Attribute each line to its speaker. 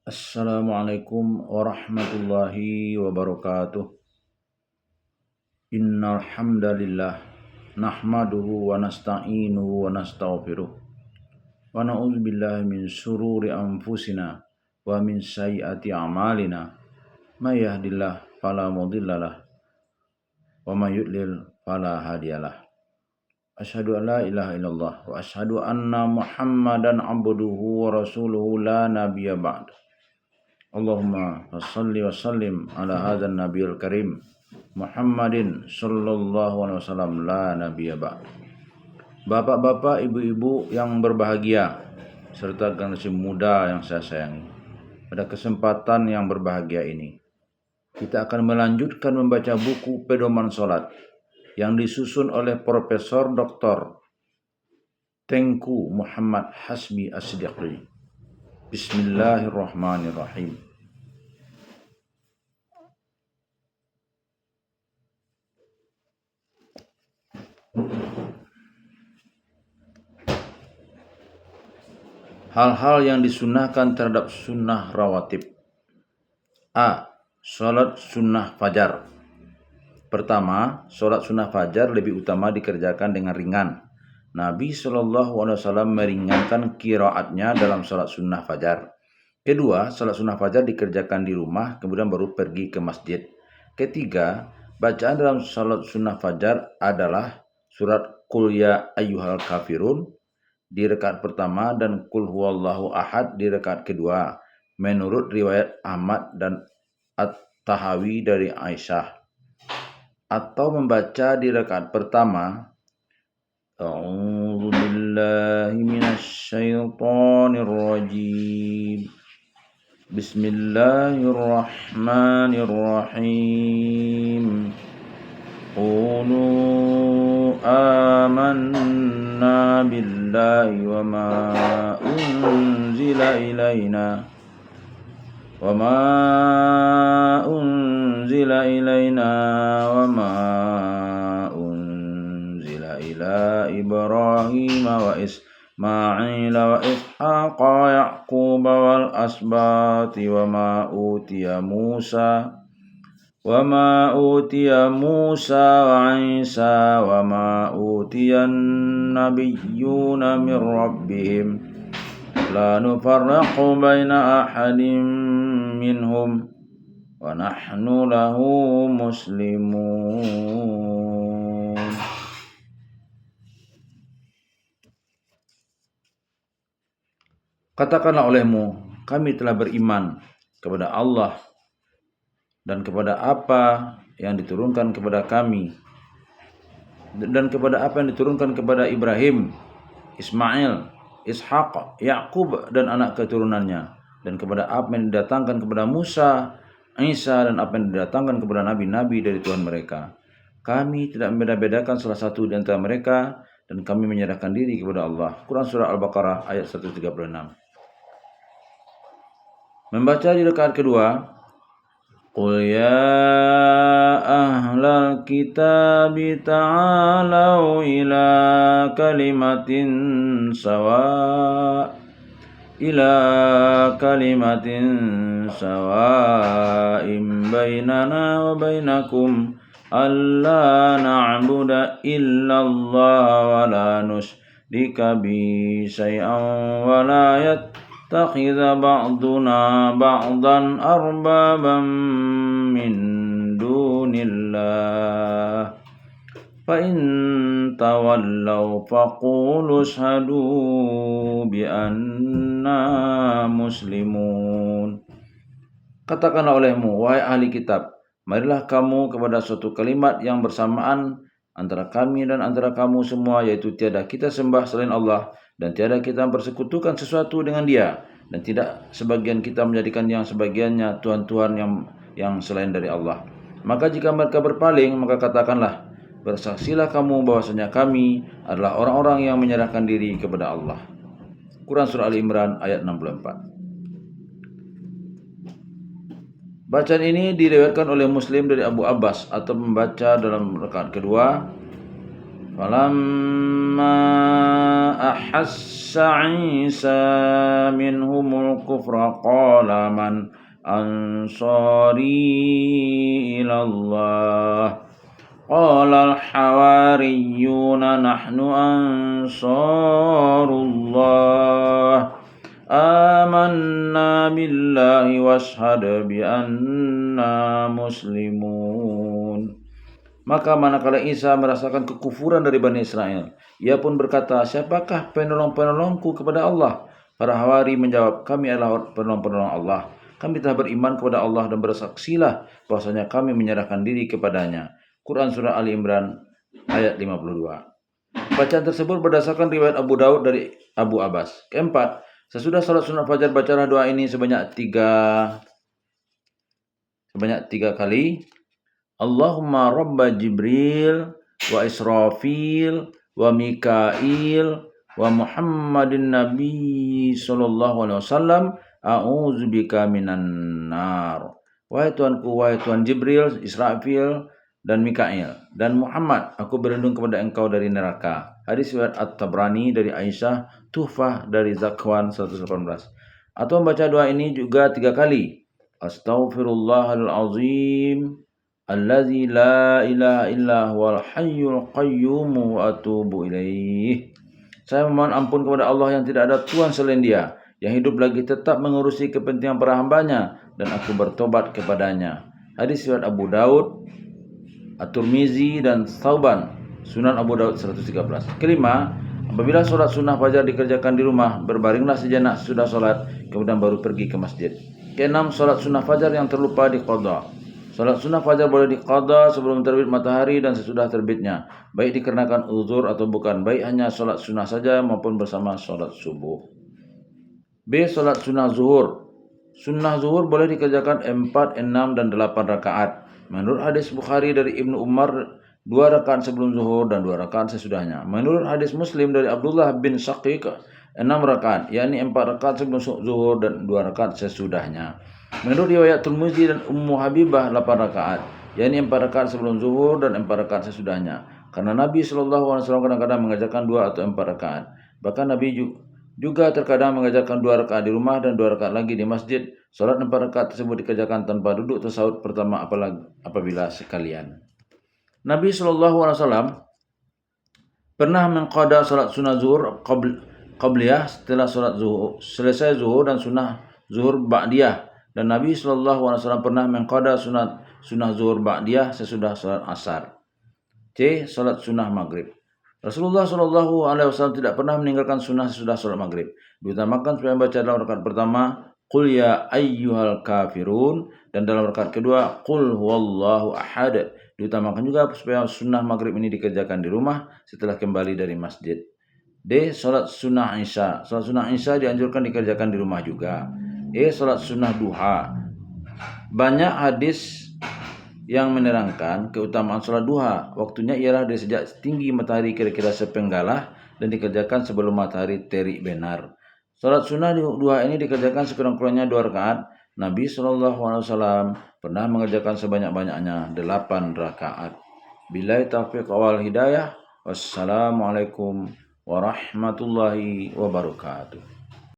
Speaker 1: Assalamualaikum warahmatullahi wabarakatuh. Innal hamdalillah nahmaduhu wa nasta'inuhu wa nastaghfiruh wa na'udzu billahi min shururi anfusina wa min sayyiati a'malina. May yahdihillahu fala mudhillalah wa may yudlil fala hadiyalah. Asyhadu an la ilaha illallah wa asyhadu anna Muhammadan abduhu wa rasuluhu la nabiyya ba'd. Allahumma shalli wa sallim ala hadzal nabiyil karim Muhammadin sallallahu alaihi wasallam la nabiyya ba'd. Bapak-bapak, ibu-ibu yang berbahagia serta generasi muda yang saya sayangi. Pada kesempatan yang berbahagia ini, kita akan melanjutkan membaca buku Pedoman Salat yang disusun oleh Profesor Dr. Tengku Muhammad Hasbi As-Siddiqi. Bismillahirrahmanirrahim. Hal-hal yang disunahkan terhadap sunnah rawatib. A. Salat sunnah fajar. Pertama, salat sunnah fajar lebih utama dikerjakan dengan ringan. Nabi SAW meringankan qiraatnya dalam salat sunnah fajar. Kedua, salat sunnah fajar dikerjakan di rumah, kemudian baru pergi ke masjid. Ketiga, bacaan dalam salat sunnah fajar adalah surat Qul ya ayyuhal kafirun di rakaat pertama dan Qul huwallahu ahad di rakaat kedua, menurut riwayat Ahmad dan At-Tahawi dari Aisyah. Atau membaca di rakaat pertama A'udzu billahi minasy syaithanir rajim. Bismillahirrahmanirrahim. Qulu amanna billahi wa ma unzila ilaina wa ma unzila ila Ibrahim wa Ismail wa Ishaq wa Yaqub wal asbati wa ma utiya Musa wa Isa wa ma utiyan nabiyyuna min rabbihim la nufarriqu baina ahadin minhum wa nahnu lahu muslimun. Katakanlah olehmu, kami telah beriman kepada Allah dan kepada apa yang diturunkan kepada kami dan kepada apa yang diturunkan kepada Ibrahim, Ismail, Ishaq, Yaqub dan anak keturunannya, dan kepada apa yang didatangkan kepada Musa, Isa dan apa yang didatangkan kepada nabi-nabi dari Tuhan mereka. Kami tidak membeda-bedakan salah satu di antara mereka dan kami menyerahkan diri kepada Allah. Quran surah Al-Baqarah ayat 136. Membaca di rakaat kedua, Qul ya ahlal kitabi ta'alau ila kalimatin sawa'im bainana wa bainakum alla na'budu illallah wa la nusyrika bi syai'an wa la yattakhidha ba'duna ba'dan arbaban min dunillah fa in tawallaw faqulu ashhadu bi anna muslimun. Katakanlah olehmu, wahai ahli kitab, marilah kamu kepada suatu kalimat yang bersamaan antara kami dan antara kamu semua, yaitu tiada kita sembah selain Allah dan tiada kita persekutukan sesuatu dengan Dia, dan tidak sebagian kita menjadikan yang sebagiannya tuhan-tuhan yang selain dari Allah. Maka jika mereka berpaling, maka katakanlah, bersaksilah kamu bahwasanya kami adalah orang-orang yang menyerahkan diri kepada Allah. Quran surah Ali Imran ayat 64. Bacaan ini diriwayatkan oleh Muslim dari Abu Abbas atau membaca dalam rakaat kedua, falamma أحس عيسى منهم الكفر قال من أنصاري إلى الله قال الحواريون نحن أنصار الله آمنا بالله واشهد بأننا muslimun. Maka manakala Isa merasakan kekufuran dari Bani Israel, ia pun berkata, siapakah penolong-penolongku kepada Allah? Para Hawari menjawab, kami adalah penolong-penolong Allah. Kami telah beriman kepada Allah dan bersaksilah bahwasanya kami menyerahkan diri kepadanya. Quran Surah Ali Imran ayat 52. Bacaan tersebut berdasarkan riwayat Abu Daud dari Abu Abbas. Keempat, sesudah salat sunat fajar bacalah doa ini sebanyak tiga kali. Allahumma rabba Jibril wa Israfil wa Mikail wa Muhammadin Nabi sallallahu alaihi wasallam a'udzubika minan nar. Wahai Tuhan Jibril, Israfil dan Mikail dan Muhammad, aku berlindung kepada engkau dari neraka. Hadis riwayat At-Tabrani dari Aisyah, Tuhfah dari Zakwan 118. Atau membaca doa ini juga 3 kali. Astaghfirullahal azim allazi la ilaha illa huwal hayyul qayyum wa atubu ilaih. Saya memohon ampun kepada Allah yang tidak ada Tuhan selain Dia, yang hidup lagi tetap mengurusi kepentingan para hambanya, dan aku bertobat kepadanya. Hadis riwayat Abu Daud, At-Tirmizi dan Tsauban, Sunan Abu Daud 113. Kelima, apabila sholat sunnah fajar dikerjakan di rumah, berbaringlah sejenak sudah sholat, kemudian baru pergi ke masjid. Keenam, sholat sunnah fajar yang terlupa diqadha. Salat sunnah fajar boleh diqadha sebelum terbit matahari dan sesudah terbitnya, baik dikarenakan uzur atau bukan, baik hanya salat sunnah saja maupun bersama salat subuh. B. Salat sunnah zuhur. Sunnah zuhur boleh dikerjakan 4, 6, dan 8 rakaat. Menurut hadis Bukhari dari Ibnu Umar, 2 rakaat sebelum zuhur dan 2 rakaat sesudahnya. Menurut hadis Muslim dari Abdullah bin Shaqiq, 6 rakaat, yakni 4 rakaat sebelum zuhur dan 2 rakaat sesudahnya. Menurut riwayat Tirmizi dan Ummu Habibah 8 rakaat, yakni 4 rakaat sebelum zuhur dan 4 rakaat sesudahnya. Karena Nabi SAW kadang-kadang mengajarkan 2 atau 4 rakaat. Bahkan Nabi juga terkadang mengajarkan 2 rakaat di rumah dan 2 rakaat lagi di masjid. Salat 4 rakaat tersebut dikerjakan tanpa duduk tasawuf pertama apabila sekalian. Nabi SAW pernah mengqada salat sunnah zuhur qabliyah setelah salat zuhur, selesai zuhur, dan sunnah zuhur ba'diyah. Dan Nabi SAW pernah mengqada sunnah zuhur ba'diyah sesudah salat asar. C. Salat sunnah maghrib. Rasulullah SAW tidak pernah meninggalkan sunnah sesudah salat maghrib. Diutamakan supaya membaca dalam rakaat pertama, Qul ya ayyuhal kafirun, dan dalam rakaat kedua, Qul huwallahu ahad. Diutamakan juga supaya sunnah maghrib ini dikerjakan di rumah setelah kembali dari masjid. D. Salat sunnah isya. Salat sunnah isya dianjurkan dikerjakan di rumah juga. E. Salat sunnah duha. Banyak hadis yang menerangkan keutamaan salat duha. Waktunya ialah dari sejak tinggi matahari kira-kira sepenggalah dan dikerjakan sebelum matahari terik benar. Salat sunnah duha ini dikerjakan sekurang-kurangnya 2 rakaat. Nabi SAW pernah mengerjakan sebanyak-banyaknya 8 rakaat. Billahi taufiq wal hidayah. Wassalamualaikum warahmatullahi wabarakatuh.